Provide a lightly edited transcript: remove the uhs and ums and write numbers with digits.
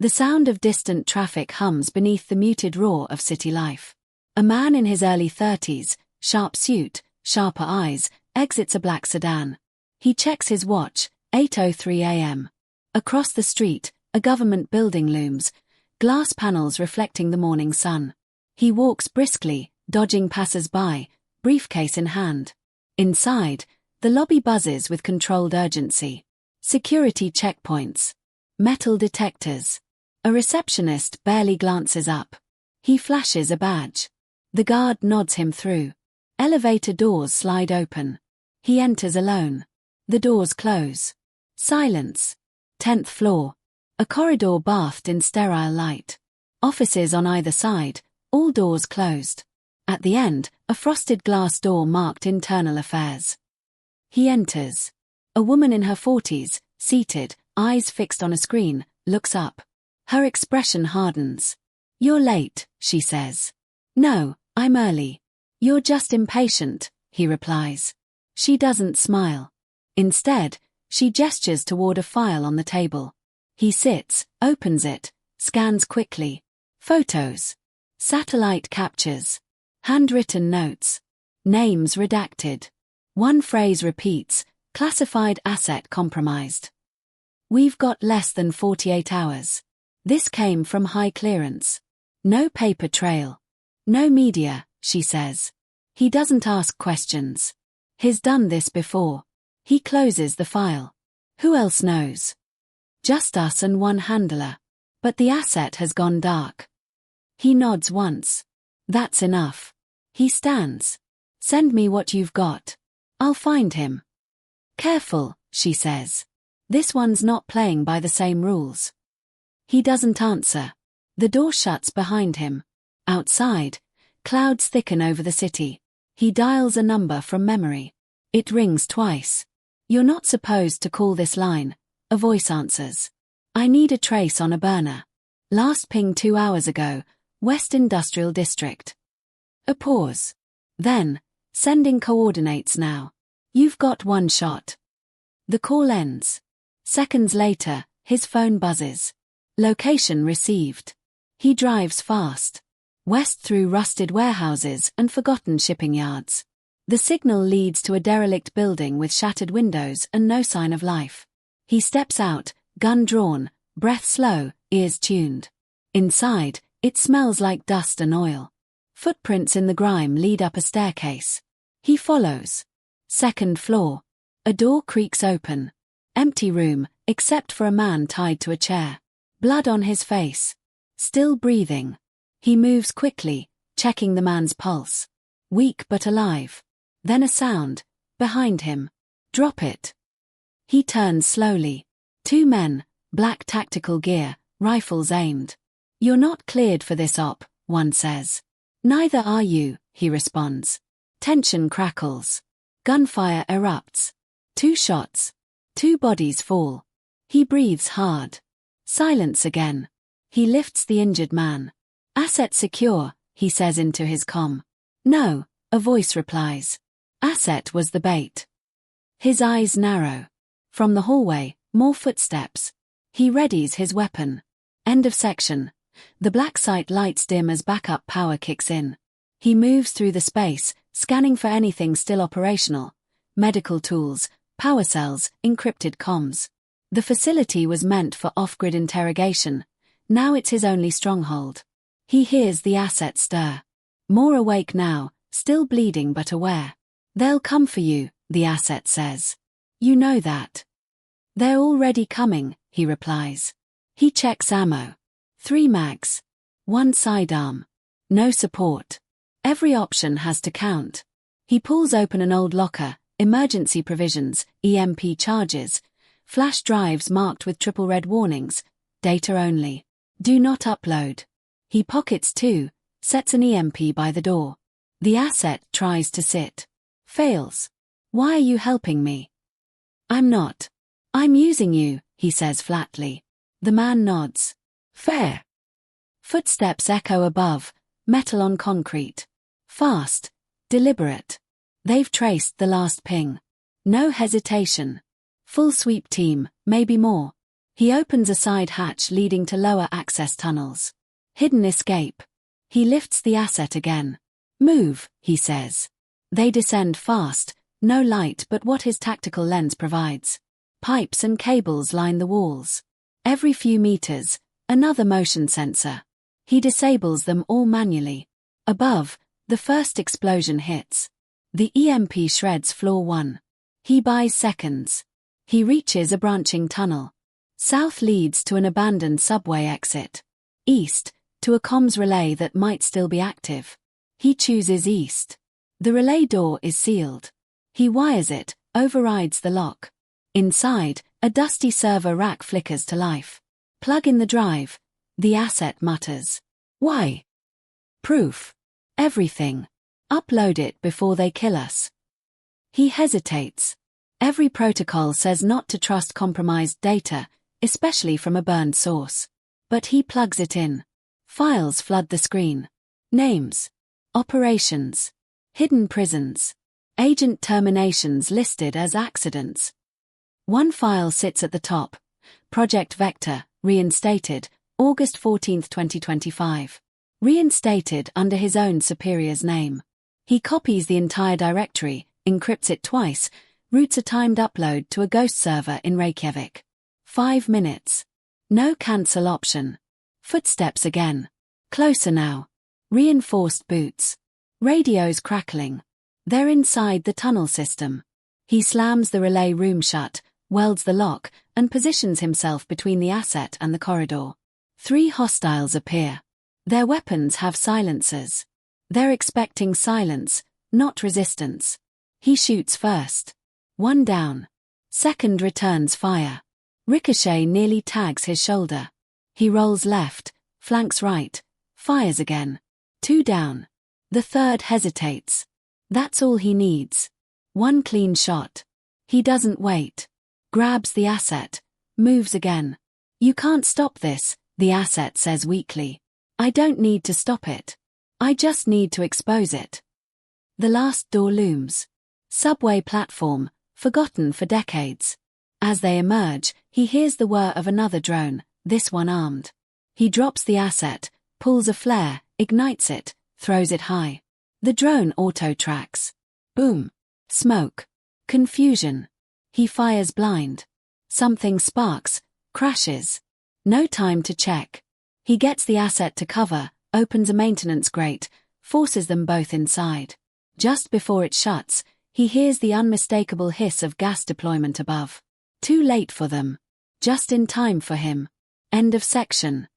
The sound of distant traffic hums beneath the muted roar of city life. A man in his early 30s, sharp suit, sharper eyes, exits a black sedan. He checks his watch, 8:03 a.m. Across the street, a government building looms, glass panels reflecting the morning sun. He walks briskly, dodging passers-by, briefcase in hand. Inside, the lobby buzzes with controlled urgency. Security checkpoints. Metal detectors. A receptionist barely glances up. He flashes a badge. The guard nods him through. Elevator doors slide open. He enters alone. The doors close. Silence. 10th floor. A corridor bathed in sterile light. Offices on either side, all doors closed. At the end, a frosted glass door marked Internal Affairs. He enters. A woman in her 40s, seated, eyes fixed on a screen, looks up. Her expression hardens. "You're late," she says. "No, I'm early." "You're just impatient," he replies. She doesn't smile. Instead, she gestures toward a file on the table. He sits, opens it, scans quickly. Photos. Satellite captures. Handwritten notes. Names redacted. One phrase repeats, classified asset compromised. "We've got less than 48 hours. This came from high clearance. No paper trail. No media," she says. He doesn't ask questions. He's done this before. He closes the file. Who else knows? Just us and one handler. But the asset has gone dark. He nods once. That's enough. He stands. "Send me what you've got. I'll find him." "Careful," she says. "This one's not playing by the same rules." He doesn't answer. The door shuts behind him. Outside, clouds thicken over the city. He dials a number from memory. It rings twice. "You're not supposed to call this line," a voice answers. "I need a trace on a burner. Last ping 2 hours ago, West Industrial District." A pause. Then, "Sending coordinates now. You've got one shot." The call ends. Seconds later, his phone buzzes. Location received. He drives fast. West through rusted warehouses and forgotten shipping yards. The signal leads to a derelict building with shattered windows and no sign of life. He steps out, gun drawn, breath slow, ears tuned. Inside, it smells like dust and oil. Footprints in the grime lead up a staircase. He follows. 2nd floor. A door creaks open. Empty room, except for a man tied to a chair. Blood on his face. Still breathing. He moves quickly, checking the man's pulse. Weak but alive. Then a sound. Behind him. "Drop it." He turns slowly. 2 men, black tactical gear, rifles aimed. "You're not cleared for this op," one says. "Neither are you," he responds. Tension crackles. Gunfire erupts. 2 shots. 2 bodies fall. He breathes hard. Silence again. He lifts the injured man. "Asset secure," he says into his comm. "No," a voice replies. Asset was the bait. His eyes narrow. From the hallway, more footsteps. He readies his weapon. End of section. The black site lights dim as backup power kicks in. He moves through the space, scanning for anything still operational. Medical tools, power cells, encrypted comms. The facility was meant for off-grid interrogation. Now it's his only stronghold. He hears the asset stir. More awake now, still bleeding but aware. "They'll come for you," the asset says. "You know that." "They're already coming," he replies. He checks ammo. 3 mags. 1 sidearm. No support. Every option has to count. He pulls open an old locker, emergency provisions, EMP charges, flash drives marked with triple red warnings, data only. Do not upload. He pockets 2, sets an EMP by the door. The asset tries to sit. Fails. "Why are you helping me?" "I'm not. I'm using you," he says flatly. The man nods. "Fair." Footsteps echo above, metal on concrete. Fast. Deliberate. They've traced the last ping. No hesitation. Full sweep team, maybe more. He opens a side hatch leading to lower access tunnels. Hidden escape. He lifts the asset again. Move, he says. They descend fast, no light but what his tactical lens provides. Pipes and cables line the walls. Every few meters, another motion sensor. He disables them all manually. Above, the first explosion hits. The EMP shreds floor 1. He buys seconds. He reaches a branching tunnel. South leads to an abandoned subway exit. East, to a comms relay that might still be active. He chooses east. The relay door is sealed. He wires it, overrides the lock. Inside, a dusty server rack flickers to life. Plug in the drive. The asset mutters. Why? Proof. Everything. Upload it before they kill us. He hesitates. Every protocol says not to trust compromised data, especially from a burned source. But he plugs it in. Files flood the screen. Names. Operations. Hidden prisons. Agent terminations listed as accidents. One file sits at the top. Project Vector, reinstated, August 14, 2025. Reinstated under his own superior's name. He copies the entire directory, encrypts it twice, routes a timed upload to a ghost server in Reykjavik. 5 minutes. No cancel option. Footsteps again. Closer now. Reinforced boots. Radios crackling. They're inside the tunnel system. He slams the relay room shut, welds the lock, and positions himself between the asset and the corridor. 3 hostiles appear. Their weapons have silencers. They're expecting silence, not resistance. He shoots first. 1 down. Second returns fire. Ricochet nearly tags his shoulder. He rolls left, flanks right, fires again. 2 down. The third hesitates. That's all he needs. 1 clean shot. He doesn't wait. Grabs the asset, moves again. You can't stop this, the asset says weakly. I don't need to stop it. I just need to expose it. The last door looms. Subway platform, forgotten for decades. As they emerge, he hears the whir of another drone, this one armed. He drops the asset, pulls a flare, ignites it, throws it high. The drone auto-tracks. Boom. Smoke. Confusion. He fires blind. Something sparks, crashes. No time to check. He gets the asset to cover, opens a maintenance grate, forces them both inside. Just before it shuts, he hears the unmistakable hiss of gas deployment above. Too late for them. Just in time for him. End of section.